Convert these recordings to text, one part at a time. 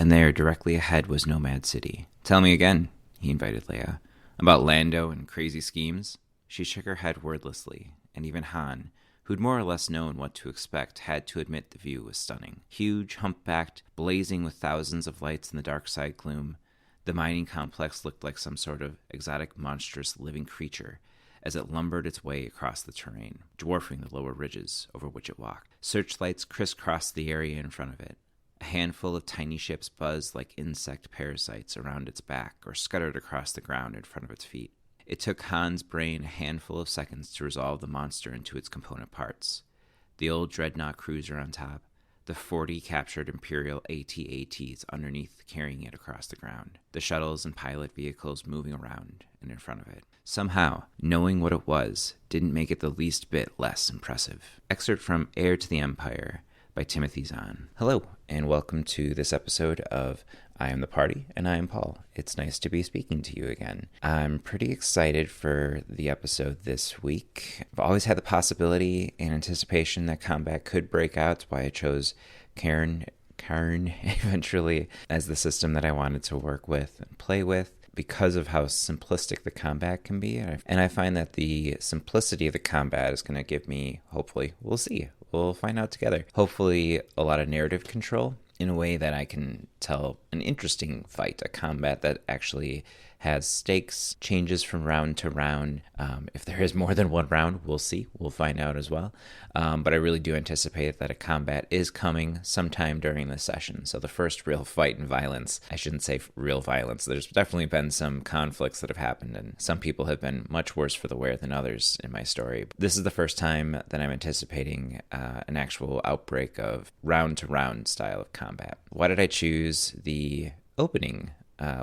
And there, directly ahead, was Nomad City. "Tell me again," he invited Leia. "About Lando and crazy schemes?" She shook her head wordlessly, and even Han, who'd more or less known what to expect, had to admit the view was stunning. Huge, humpbacked, blazing with thousands of lights in the dark side gloom, the mining complex looked like some sort of exotic, monstrous living creature as it lumbered its way across the terrain, dwarfing the lower ridges over which it walked. Searchlights crisscrossed the area in front of it. A handful of tiny ships buzzed like insect parasites around its back or scuttered across the ground in front of its feet. It took Han's brain a handful of seconds to resolve the monster into its component parts. The old dreadnought cruiser on top, the 40 captured Imperial AT-ATs underneath carrying it across the ground, the shuttles and pilot vehicles moving around and in front of it. Somehow, knowing what it was didn't make it the least bit less impressive. Excerpt from Heir to the Empire by Timothy Zahn. Hello, and welcome to this episode of I Am the Party, and I am Paul. It's nice to be speaking to you again. I'm pretty excited for the episode this week. I've always had the possibility and anticipation that combat could break out. That's why I chose Karn eventually as the system that I wanted to work with and play with, because of how simplistic the combat can be. And I find that the simplicity of the combat is going to give me, hopefully, we'll see, we'll find out together, hopefully a lot of narrative control in a way that I can tell an interesting fight, a combat that actually has stakes, changes from round to round. If there is more than one round, we'll see. We'll find out as well. But I really do anticipate that a combat is coming sometime during this session. So the first real fight and violence, I shouldn't say real violence. There's definitely been some conflicts that have happened, and some people have been much worse for the wear than others in my story. This is the first time that I'm anticipating an actual outbreak of round-to-round style of combat. Why did I choose the opening?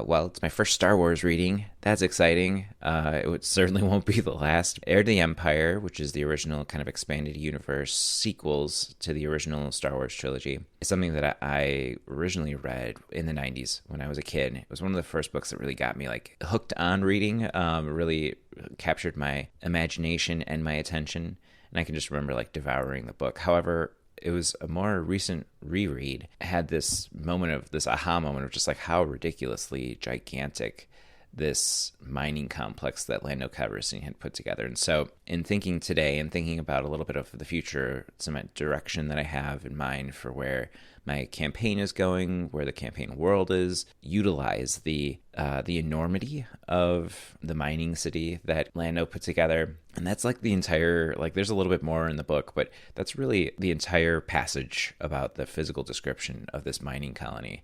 Well, it's my first Star Wars reading. That's exciting. It certainly won't be the last. Heir to the Empire, which is the original kind of expanded universe sequels to the original Star Wars trilogy, is something that I originally read in the 90s when I was a kid. It was one of the first books that really got me like hooked on reading, really captured my imagination and my attention. And I can just remember like devouring the book. However, it was a more recent reread. I had this aha moment of just like how ridiculously gigantic this mining complex that Lando Calrissian had put together. And so in thinking today and thinking about a little bit of the future, some direction that I have in mind for where my campaign is going, where the campaign world is, utilize the enormity of the mining city that Lando put together. And that's like the entire, like there's a little bit more in the book, but that's really the entire passage about the physical description of this mining colony,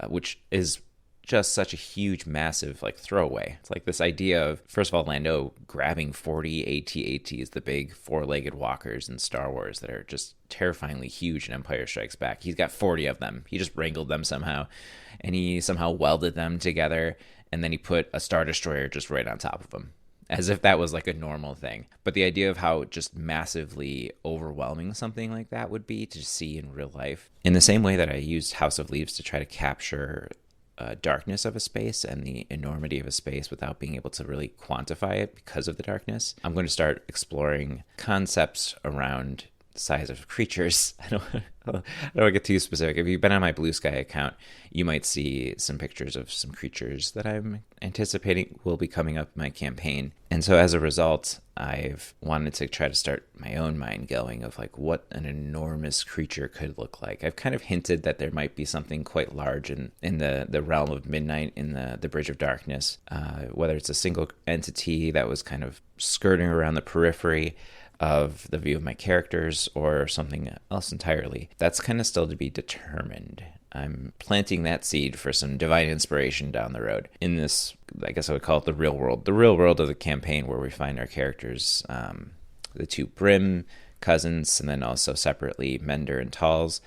which is just such a huge, massive, like throwaway. It's like this idea of, first of all, Lando grabbing 40 AT-ATs, the big four-legged walkers in Star Wars that are just terrifyingly huge in Empire Strikes Back. He's got 40 of them. He just wrangled them somehow, and he somehow welded them together, and then he put a Star Destroyer just right on top of them, as if that was like a normal thing. But the idea of how just massively overwhelming something like that would be to see in real life, in the same way that I used House of Leaves to try to capture darkness of a space and the enormity of a space without being able to really quantify it because of the darkness, I'm going to start exploring concepts around the size of creatures. I don't want to get too specific. If you've been on my Bluesky account, you might see some pictures of some creatures that I'm anticipating will be coming up in my campaign. And so as a result, I've wanted to try to start my own mind going of like what an enormous creature could look like. I've kind of hinted that there might be something quite large in the realm of midnight in the Bridge of Darkness, whether it's a single entity that was kind of skirting around the periphery of the view of my characters or something else entirely. That's kind of still to be determined. I'm planting that seed for some divine inspiration down the road in this, I guess I would call it the real world of the campaign, where we find our characters, the two Brim cousins, and then also separately Mender and Talls.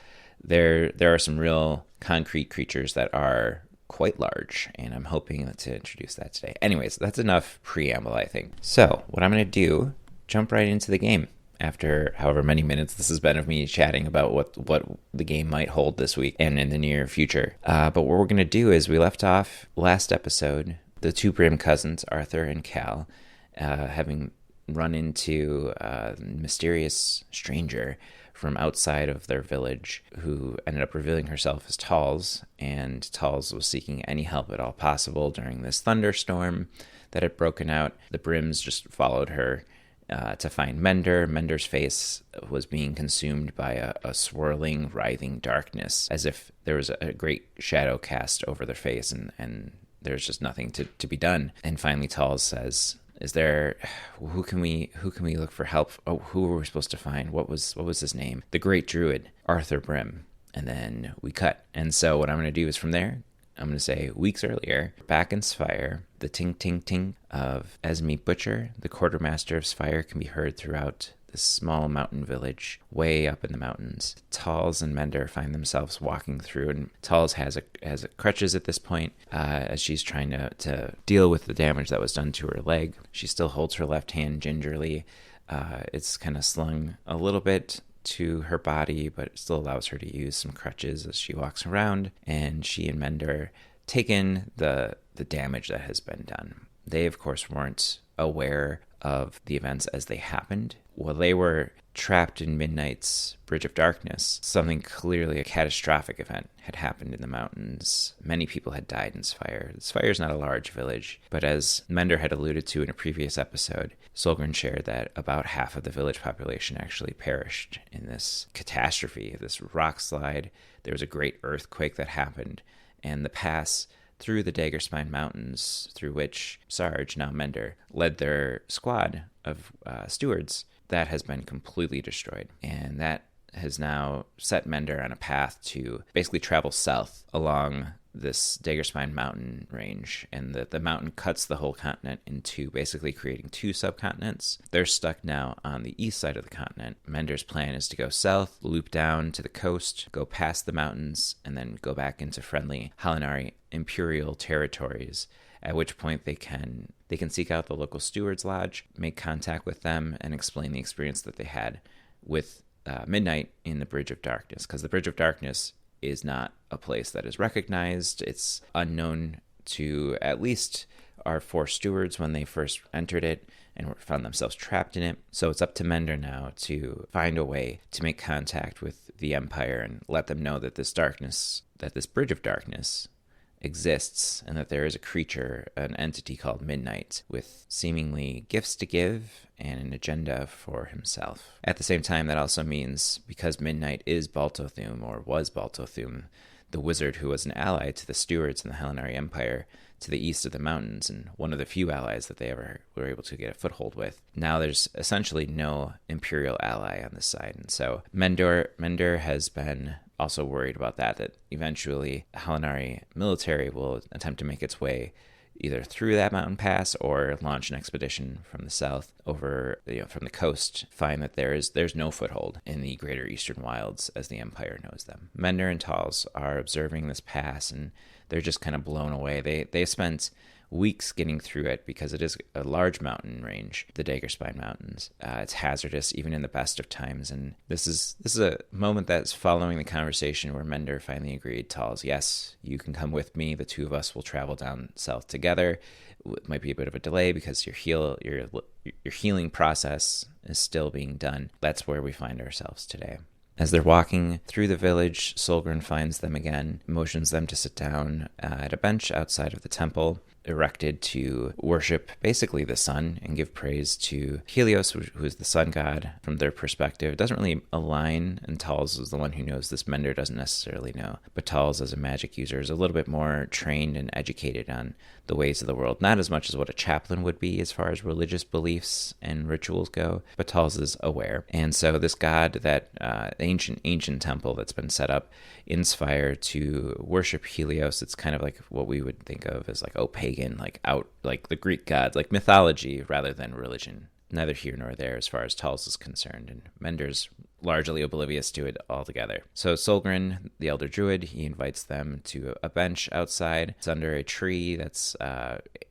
There are some real concrete creatures that are quite large, and I'm hoping to introduce that today. Anyways, that's enough preamble, I think. So what I'm going to do, jump right into the game. After however many minutes this has been of me chatting about what the game might hold this week and in the near future. But what we're going to do is we left off last episode, the two Brim cousins, Arthur and Cal, having run into a mysterious stranger from outside of their village who ended up revealing herself as Talz, and Talz was seeking any help at all possible during this thunderstorm that had broken out. The Brims just followed her to find Mender. Mender's face was being consumed by a swirling, writhing darkness, as if there was a great shadow cast over their face, and there's just nothing to be done. And finally Talz says, who can we look for help? Oh, who were we supposed to find? What was his name? The great druid, Arthur Brim. And then we cut. And so what I'm going to do is from there, I'm going to say weeks earlier, back in Spire, the ting ting ting of Esme Butcher, the quartermaster of Spire, can be heard throughout this small mountain village way up in the mountains. Talz and Mender find themselves walking through, and Talz has a crutches at this point as she's trying to deal with the damage that was done to her leg. She still holds her left hand gingerly. It's kind of slung a little bit to her body, but it still allows her to use some crutches as she walks around, and she and Mender take in the damage that has been done. They, of course, weren't aware of the events as they happened. While they were trapped in Midnight's Bridge of Darkness, something clearly a catastrophic event had happened in the mountains. Many people had died in Spire. Spire is not a large village, but as Mender had alluded to in a previous episode, Solgren shared that about half of the village population actually perished in this catastrophe, this rock slide. There was a great earthquake that happened, and the pass through the Daggerspine Mountains, through which Sarge, now Mender, led their squad of stewards, that has been completely destroyed. And that has now set Mender on a path to basically travel south along this Daggerspine mountain range, and the mountain cuts the whole continent into basically creating two subcontinents. They're stuck now on the east side of the continent. Mender's plan is to go south, loop down to the coast, go past the mountains, and then go back into friendly Halinari imperial territories, at which point they can seek out the local steward's lodge, make contact with them, and explain the experience that they had with Midnight in the Bridge of Darkness, because the Bridge of Darkness is not a place that is recognized. It's unknown to at least our four stewards when they first entered it and found themselves trapped in it. So it's up to Mender now to find a way to make contact with the Empire and let them know that this Bridge of Darkness exists, and that there is a creature, an entity called Midnight, with seemingly gifts to give and an agenda for himself. At the same time, that also means, because Midnight is Baltothum, or was Baltothum, the wizard who was an ally to the stewards in the Halinari Empire to the east of the mountains, and one of the few allies that they ever were able to get a foothold with. Now there's essentially no imperial ally on this side, and so Mender has been also worried about that eventually Halinari military will attempt to make its way either through that mountain pass or launch an expedition from the south over, from the coast, find that there's no foothold in the greater eastern wilds as the Empire knows them. Mender and Talz are observing this pass, and they're just kind of blown away. They spent weeks getting through it because it is a large mountain range, the Daggerspine Mountains. It's hazardous even in the best of times, and this is a moment that's following the conversation where Mender finally agreed. Talz, yes, you can come with me. The two of us will travel down south together. It might be a bit of a delay because your healing process is still being done. That's where we find ourselves today. As they're walking through the village, Solgren finds them again, motions them to sit down at a bench outside of the temple, erected to worship basically the sun and give praise to Helios, who is the sun god. From their perspective, it doesn't really align, and Talz is the one who knows this. Mender doesn't necessarily know, but Talz, as a magic user, is a little bit more trained and educated on the ways of the world, not as much as what a chaplain would be as far as religious beliefs and rituals go, but Talz is aware. And so this god, that ancient temple that's been set up in Spire to worship Helios, it's kind of like what we would think of as like pagan, like the Greek gods, like mythology rather than religion. Neither here nor there as far as Talz is concerned, and Mender's largely oblivious to it altogether. So Solgren, the elder druid, he invites them to a bench outside. It's under a tree that's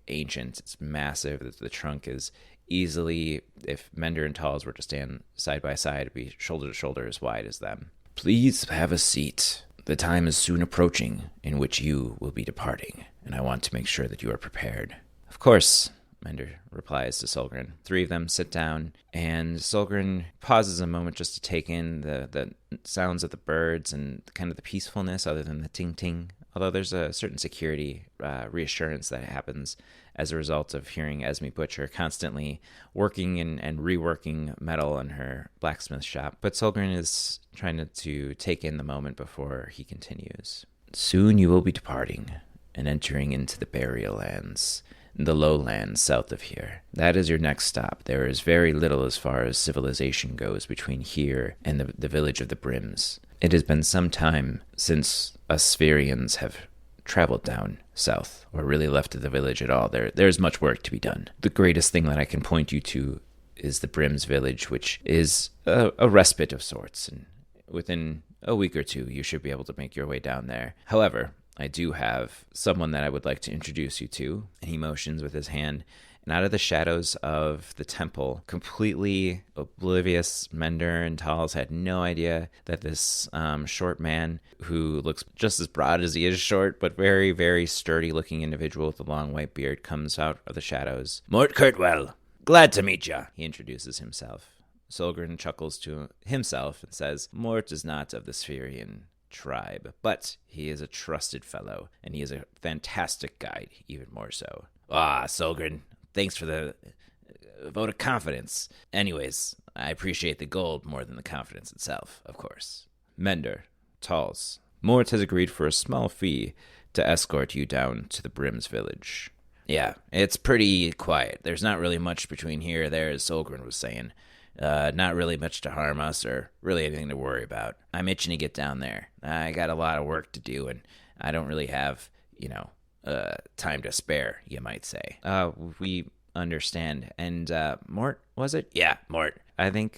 ancient. It's massive. The trunk is easily, if Mender and Talz were to stand side by side, it'd be shoulder to shoulder as wide as them. Please have a seat. The time is soon approaching in which you will be departing, and I want to make sure that you are prepared. Of course, Mender replies to Solgren. Three of them sit down, and Solgren pauses a moment just to take in the sounds of the birds and kind of the peacefulness other than the ting-ting. Although there's a certain security reassurance that happens as a result of hearing Esme Butcher constantly working and reworking metal in her blacksmith shop. But Solgren is trying to take in the moment before he continues. Soon you will be departing and entering into the burial lands, the lowlands south of here. That is your next stop. There is very little as far as civilization goes between here and the village of the Brims. It has been some time since us Spherians have traveled down south, or really left the village at all. There's much work to be done. The greatest thing that I can point you to is the Brims village, which is a respite of sorts, and within a week or two you should be able to make your way down there. However, I do have someone that I would like to introduce you to, and he motions with his hand, and out of the shadows of the temple, completely oblivious, Mender and Talls had no idea that this short man, who looks just as broad as he is short, but very, very sturdy-looking individual with a long white beard, comes out of the shadows. Mort Kurtwell, glad to meet ya, he introduces himself. Solgren chuckles to himself and says, Mort is not of the Spherian tribe, but he is a trusted fellow, and he is a fantastic guide, even more so. Solgren, thanks for the vote of confidence. Anyways, I appreciate the gold more than the confidence itself, of course. Mender, Talls, Mort has agreed for a small fee to escort you down to the Brims village. Yeah, it's pretty quiet. There's not really much between here and there, as Solgren was saying. Not really much to harm us or really anything to worry about. I'm itching to get down there. I got a lot of work to do, and I don't really have, time to spare, you might say. We understand. And Mort, was it? Yeah, Mort. I think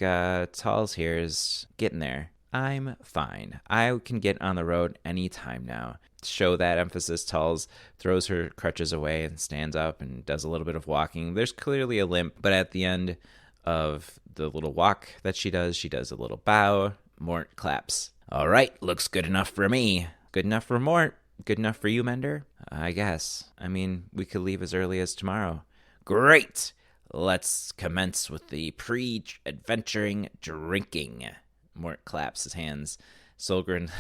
Talls here is getting there. I'm fine. I can get on the road anytime now. To show that emphasis, Talls throws her crutches away and stands up and does a little bit of walking. There's clearly a limp, but at the end of the little walk that she does a little bow. Mort claps. All right, looks good enough for me. Good enough for Mort. Good enough for you, Mender? I guess. I mean, we could leave as early as tomorrow. Great! Let's commence with the pre-adventuring drinking. Mort claps his hands. Solgren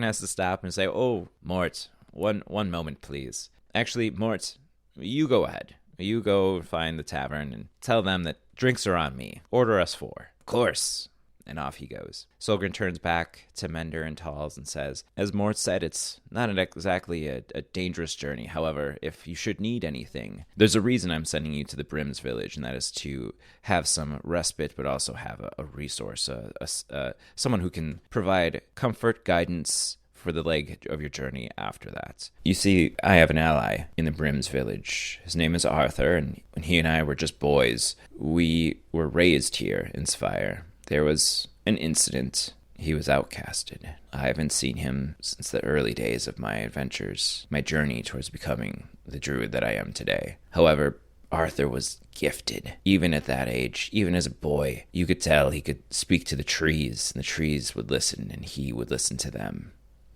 has to stop and say, Oh, Mort, one moment, please. Actually, Mort, you go ahead. You go find the tavern and tell them that drinks are on me. Order us 4. Of course. And off he goes. Solgren turns back to Mender and Talls and says, As Mort said, it's not exactly a dangerous journey. However, if you should need anything, there's a reason I'm sending you to the Brims village, and that is to have some respite, but also have a resource, someone who can provide comfort, guidance, for the leg of your journey after that. You see, I have an ally in the Brims village. His name is Arthur, and when he and I were just boys, we were raised here in Spire. There was an incident. He was outcasted. I haven't seen him since the early days of my adventures, my journey towards becoming the druid that I am today. However, Arthur was gifted. Even at that age, even as a boy, you could tell he could speak to the trees, and the trees would listen, and he would listen to them.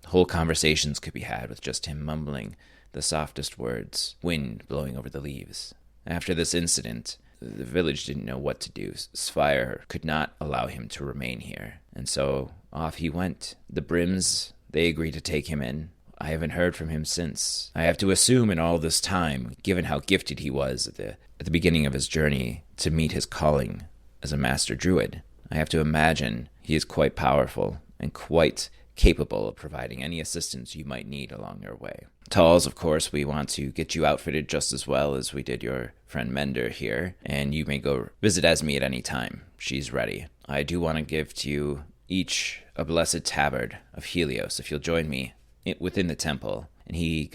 Whole conversations could be had with just him mumbling the softest words, wind blowing over the leaves. After this incident, the village didn't know what to do. Spire could not allow him to remain here, and so off he went. The Brims, they agreed to take him in. I haven't heard from him since. I have to assume in all this time, given how gifted he was at the beginning of his journey to meet his calling as a master druid, I have to imagine he is quite powerful and quite capable of providing any assistance you might need along your way. Talls, of course, we want to get you outfitted just as well as we did your friend Mender here, and you may go visit Esme at any time. She's ready. I do want to give to you each a blessed tabard of Helios, if you'll join me within the temple. And he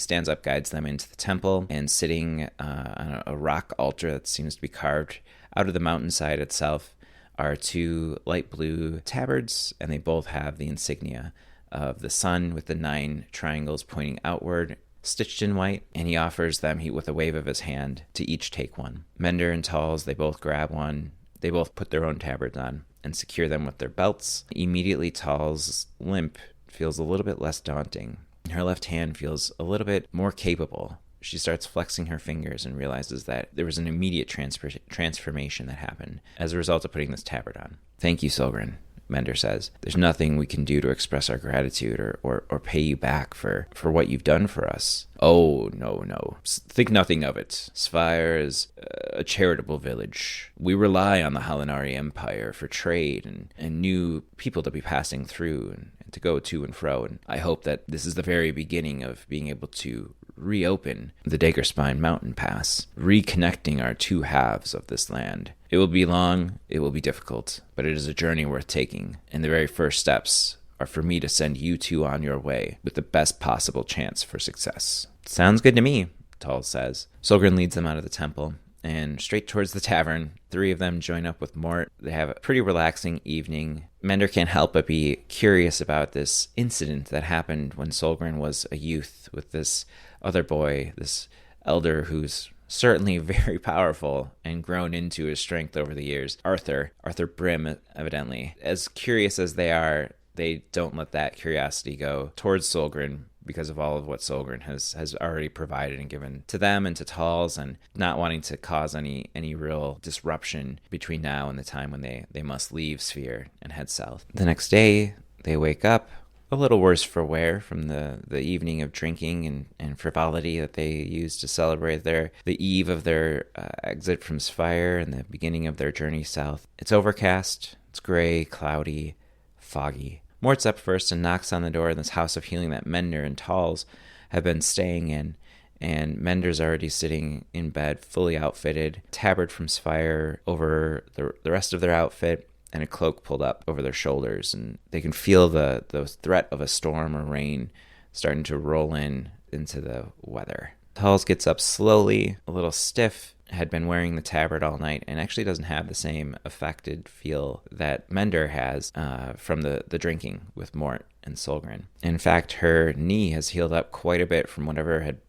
stands up, guides them into the temple, and sitting on a rock altar that seems to be carved out of the mountainside itself are 2 light blue tabards, and they both have the insignia of the sun with the 9 triangles pointing outward, stitched in white, and he offers them with a wave of his hand to each take one. Mender and Talls, they both grab one. They both put their own tabards on and secure them with their belts. Immediately, Talls' limp feels a little bit less daunting. Her left hand feels a little bit more capable. She starts flexing her fingers and realizes that there was an immediate transformation that happened as a result of putting this tabard on. "Thank you, Solgren," Mender says. "There's nothing we can do to express our gratitude or pay you back for what you've done for us." "Oh, no. Think nothing of it. Spire is a charitable village. We rely on the Halinari Empire for trade and new people to be passing through and to go to and fro. And I hope that this is the very beginning of being able to reopen the Daggerspine Mountain Pass, reconnecting our two halves of this land. It will be long, it will be difficult, but it is a journey worth taking, and the very first steps are for me to send you two on your way with the best possible chance for success." "Sounds good to me," Tall says. Solgren leads them out of the temple and straight towards the tavern. 3 of them join up with Mort. They have a pretty relaxing evening. Mender can't help but be curious about this incident that happened when Solgren was a youth with this other boy, this elder who's certainly very powerful and grown into his strength over the years. Arthur Brim, evidently. As curious as they are, they don't let that curiosity go towards Solgren because of all of what Solgren has already provided and given to them and to Talls, and not wanting to cause any real disruption between now and the time when they must leave Sphere and head south. The next day, they wake up a little worse for wear from the evening of drinking and frivolity that they used to celebrate the eve of their exit from Spire and the beginning of their journey south. It's overcast, it's gray, cloudy, foggy. Mort's up first and knocks on the door in this house of healing that Mender and Talls have been staying in, and Mender's already sitting in bed, fully outfitted, tabard from Spire over the rest of their outfit, and a cloak pulled up over their shoulders, and they can feel the threat of a storm or rain starting to roll into the weather. Talls gets up slowly, a little stiff, had been wearing the tabard all night, and actually doesn't have the same affected feel that Mender has from the drinking with Mort and Solgren. In fact, her knee has healed up quite a bit from whatever had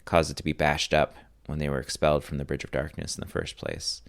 caused it to be bashed up when they were expelled from the Bridge of Darkness in the first place.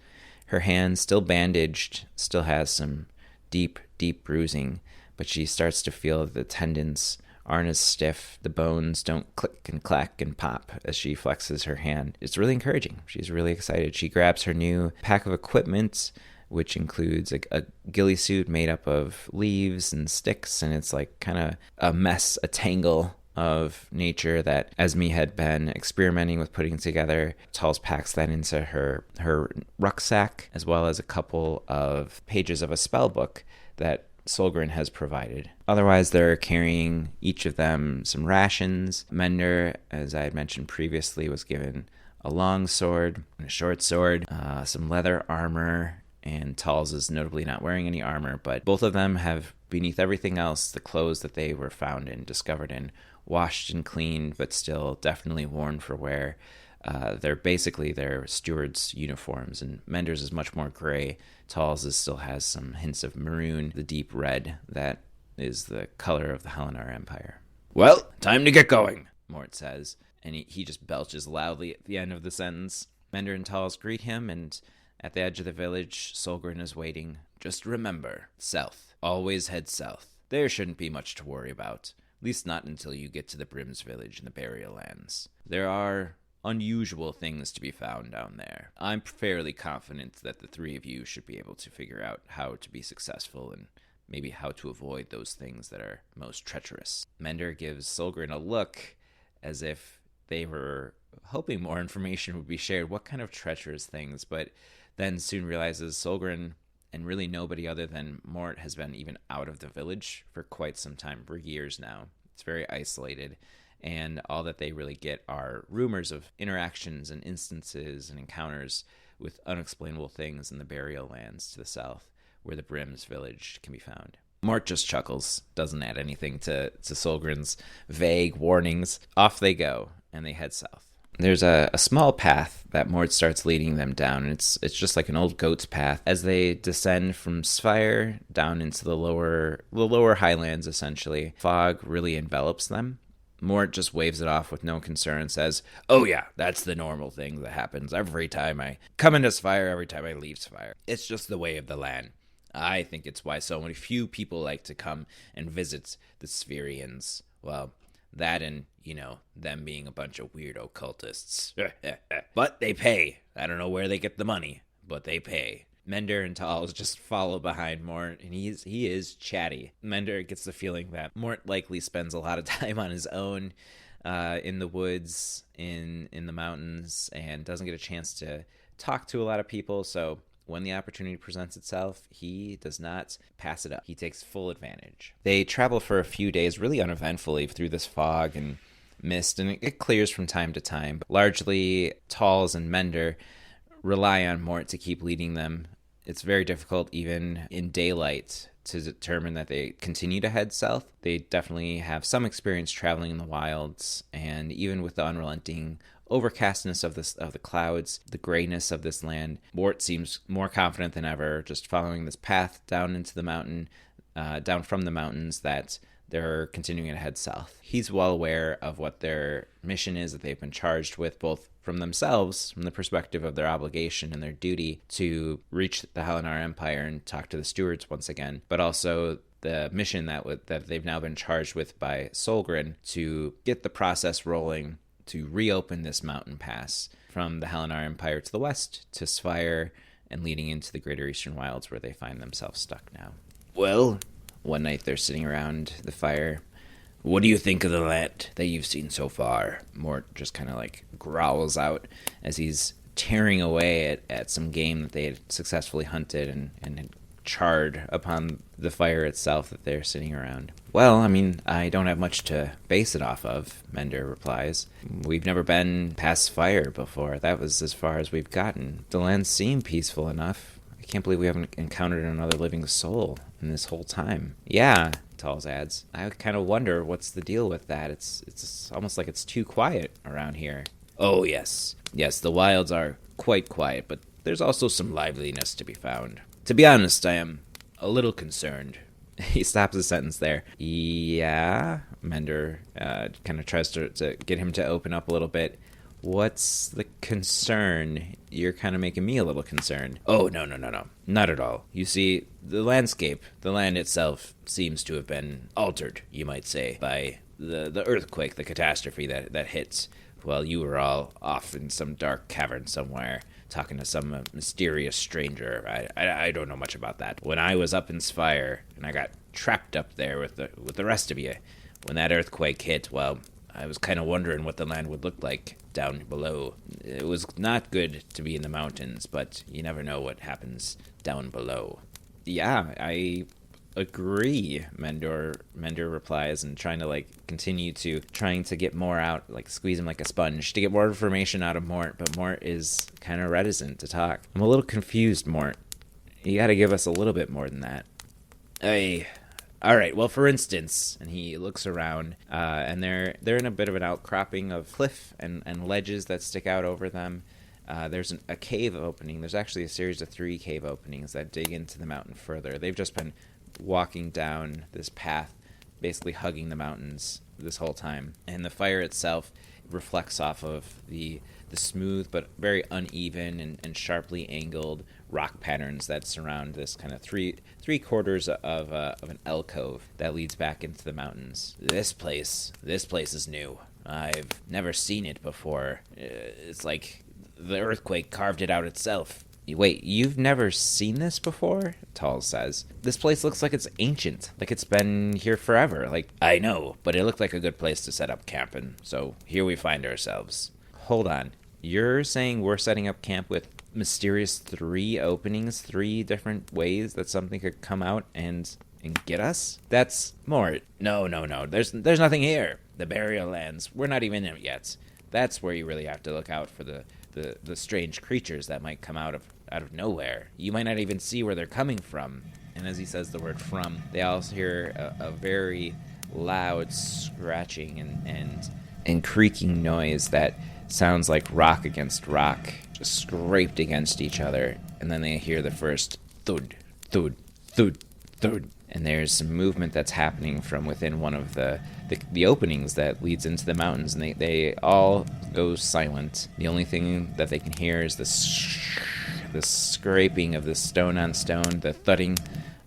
Her hand, still bandaged, still has some deep bruising, but she starts to feel the tendons aren't as stiff. The bones don't click and clack and pop as she flexes her hand. It's really encouraging. She's really excited. She grabs her new pack of equipment, which includes a ghillie suit made up of leaves and sticks, and it's like kind of a mess, a tangle of nature that Esme had been experimenting with putting together. Talls packs that into her rucksack, as well as a couple of pages of a spell book that Solgren has provided. Otherwise, they're carrying, each of them, some rations. Mender, as I had mentioned previously, was given a long sword and a short sword, some leather armor, and Talls is notably not wearing any armor, but both of them have, beneath everything else, the clothes that they were found in, discovered in, washed and cleaned, but still definitely worn for wear. They're basically their steward's uniforms, and Mender's is much more gray. Talls' still has some hints of maroon, the deep red that is the color of the Halinar Empire. "Well, time to get going," Mort says, and he just belches loudly at the end of the sentence. Mender and Talls greet him, and at the edge of the village, Solgren is waiting. "Just remember, south. Always head south. There shouldn't be much to worry about, at least not until you get to the Brims village in the Burial Lands. There are unusual things to be found down there. I'm fairly confident that the 3 of you should be able to figure out how to be successful and maybe how to avoid those things that are most treacherous." Mender gives Solgren a look as if they were hoping more information would be shared. What kind of treacherous things? But then soon realizes Solgren, and really nobody other than Mort, has been even out of the village for quite some time, for years now. It's very isolated. And all that they really get are rumors of interactions and instances and encounters with unexplainable things in the Burial Lands to the south, where the Brims village can be found. Mort just chuckles, doesn't add anything to Solgren's vague warnings. Off they go, and they head south. There's a small path that Mort starts leading them down, and it's just like an old goat's path. As they descend from Spire down into the lower highlands, essentially, fog really envelops them. Mort just waves it off with no concern and says, "Oh yeah, that's the normal thing that happens every time I come into Spire, every time I leave Spire. It's just the way of the land. I think it's why so many few people like to come and visit the Spherians. Well, That and, them being a bunch of weirdo cultists. But they pay. I don't know where they get the money, but they pay. Mender and Talls just follow behind Mort, and he is chatty. Mender gets the feeling that Mort likely spends a lot of time on his own in the woods, in the mountains, and doesn't get a chance to talk to a lot of people, so when the opportunity presents itself, he does not pass it up. He takes full advantage. They travel for a few days really uneventfully through this fog and mist, and it clears from time to time. But largely, Talls and Mender rely on Mort to keep leading them. It's very difficult, even in daylight, to determine that they continue to head south. They definitely have some experience traveling in the wilds, and even with the unrelenting overcastness of the clouds, the grayness of this land, Mort seems more confident than ever, just following this path down into the mountain, down from the mountains, that they're continuing to head south. He's well aware of what their mission is that they've been charged with, both from themselves, from the perspective of their obligation and their duty to reach the Helenar Empire and talk to the stewards once again, but also the mission that they've now been charged with by Solgren to get the process rolling to reopen this mountain pass from the Helenar Empire to the west to Spire and leading into the Greater Eastern Wilds, where they find themselves stuck now. Well, one night they're sitting around the fire. What do you think of the land that you've seen so far? Mort just kind of growls out as he's tearing away at some game that they had successfully hunted and had charred upon the fire itself that they're sitting around. Well, I don't have much to base it off of, Mender replies. We've never been past fire before. That was as far as we've gotten. The lands seem peaceful enough. I can't believe we haven't encountered another living soul in this whole time. Yeah, Talls adds. I kind of wonder what's the deal with that. It's almost like it's too quiet around here. Oh, yes. Yes, the wilds are quite quiet, but there's also some liveliness to be found. To be honest, I am a little concerned. He stops the sentence there. Yeah? Mender kind of tries to get him to open up a little bit. What's the concern? You're kind of making me a little concerned. Oh, no. Not at all. You see, the landscape, the land itself, seems to have been altered, you might say, by the earthquake, the catastrophe that hits while you were all off in some dark cavern somewhere, talking to some mysterious stranger. I don't know much about that. When I was up in Spire, and I got trapped up there with the rest of you, when that earthquake hit, well, I was kind of wondering what the land would look like down below. It was not good to be in the mountains, but you never know what happens down below. Yeah, I agree, Mender replies, and trying to get more out, squeeze him like a sponge to get more information out of Mort, but Mort is kind of reticent to talk. I'm a little confused, Mort. You gotta give us a little bit more than that. All right, well, for instance, and he looks around, and they're in a bit of an outcropping of cliff and ledges that stick out over them. There's a cave opening. There's actually a series of 3 cave openings that dig into the mountain further. They've just been walking down this path, basically hugging the mountains this whole time. And the fire itself reflects off of the smooth but very uneven and sharply angled rock patterns that surround this kind of three quarters of an alcove that leads back into the mountains. This place is new. I've never seen it before. It's like the earthquake carved it out itself. Wait, you've never seen this before? Talls says. This place looks like it's ancient, like it's been here forever. I know, but it looked like a good place to set up camp, and so here we find ourselves. Hold on. You're saying we're setting up camp with mysterious 3 openings, 3 different ways that something could come out and get us? That's more. No. There's nothing here. The burial lands, we're not even in it yet. That's where you really have to look out for the strange creatures that might come out of nowhere. You might not even see where they're coming from. And as he says the word from, they also hear a very loud scratching and creaking noise that sounds like rock against rock, just scraped against each other. And then they hear the first thud, thud, thud, thud. And there's some movement that's happening from within one of the openings that leads into the mountains, and they all go silent. The only thing that they can hear is the scraping of the stone on stone, the thudding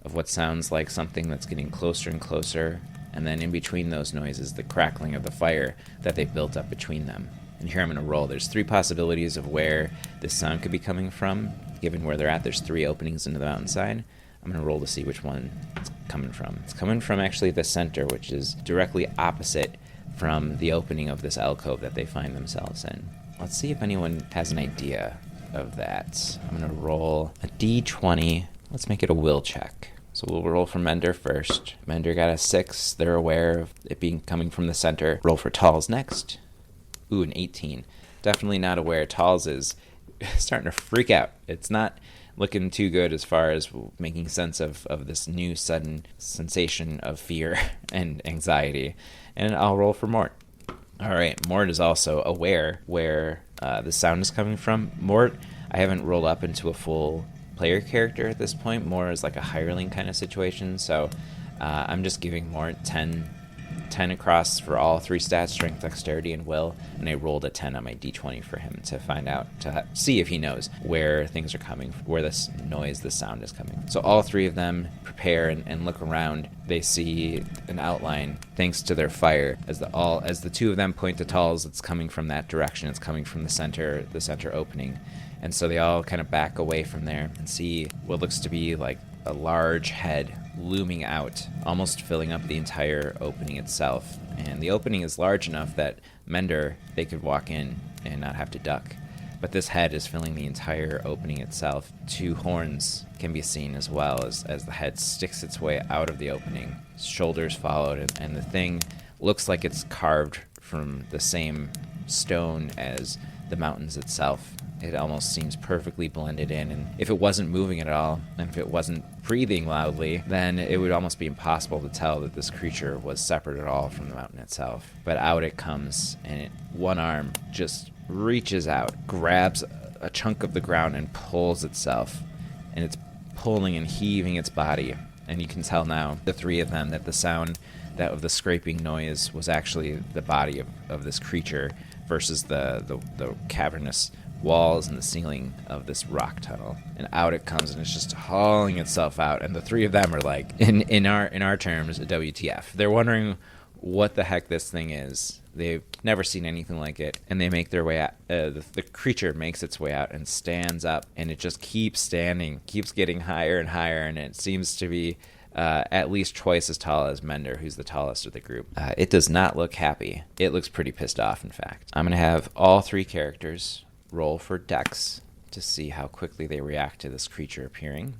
of what sounds like something that's getting closer and closer, and then in between those noises, the crackling of the fire that they built up between them. And here I'm going to roll. There's 3 possibilities of where this sound could be coming from. Given where they're at, there's 3 openings into the mountainside. I'm going to roll to see which one it's coming from. It's coming from actually the center, which is directly opposite from the opening of this alcove that they find themselves in. Let's see if anyone has an idea of that. I'm going to roll a d20. Let's make it a will check. So we'll roll for Mender first. Mender got a 6. They're aware of it being coming from the center. Roll for Talls next. Ooh, an 18. Definitely not aware. Talls is starting to freak out. It's not looking too good as far as making sense of this new sudden sensation of fear and anxiety. And I'll roll for Mort. All right, Mort is also aware where the sound is coming from. Mort, I haven't rolled up into a full player character at this point. Mort is like a hireling kind of situation, so I'm just giving Mort 10 across for all 3 stats, strength, dexterity, and will, and I rolled a 10 on my d20 for him to find out, to see if he knows where things are coming, where this noise, this sound is coming. So all 3 of them prepare and look around. They see an outline thanks to their fire. As the 2 of them point to Talls, it's coming from that direction. It's coming from the center opening. And so they all kind of back away from there and see what looks to be like a large head looming out, almost filling up the entire opening itself. And the opening is large enough that Mender, they could walk in and not have to duck. But this head is filling the entire opening itself. 2 horns can be seen as well as the head sticks its way out of the opening. Shoulders followed, and the thing looks like it's carved from the same stone as the mountains itself. It almost seems perfectly blended in, and if it wasn't moving at all, and if it wasn't breathing loudly, then it would almost be impossible to tell that this creature was separate at all from the mountain itself. But out it comes, and one arm just reaches out, grabs a chunk of the ground, and pulls itself, and it's pulling and heaving its body. And you can tell now, the 3 of them, that the sound that of the scraping noise was actually the body of this creature versus the cavernous walls and the ceiling of this rock tunnel. And out it comes, and it's just hauling itself out. And the 3 of them are like, in our terms, WTF. They're wondering what the heck this thing is. They've never seen anything like it, and they make their way out. The creature makes its way out and stands up, and it just keeps standing, keeps getting higher and higher, and it seems to be at least twice as tall as Mender, who's the tallest of the group. It does not look happy. It looks pretty pissed off, in fact. I'm going to have all 3 characters roll for Dex to see how quickly they react to this creature appearing.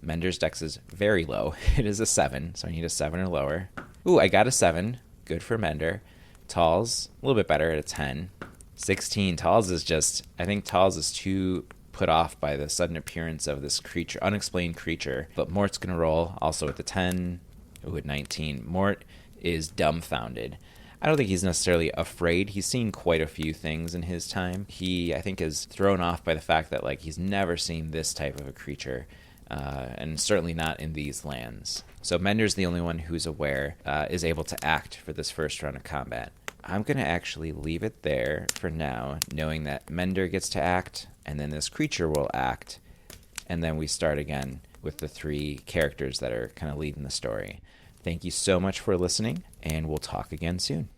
Mender's Dex is very low. It is a 7, so I need a 7 or lower. Ooh, I got a 7. Good for Mender. Talls, a little bit better at a 10. 16. Talls is just, I think Talls is too put off by the sudden appearance of this creature, unexplained creature. But Mort's going to roll also at the 10. Ooh, at 19. Mort is dumbfounded. I don't think he's necessarily afraid. He's seen quite a few things in his time. He, I think, is thrown off by the fact that he's never seen this type of a creature, and certainly not in these lands. So Mender's the only one who's aware, is able to act for this first round of combat. I'm going to actually leave it there for now, knowing that Mender gets to act, and then this creature will act, and then we start again with the 3 characters that are kind of leading the story. Thank you so much for listening, and we'll talk again soon.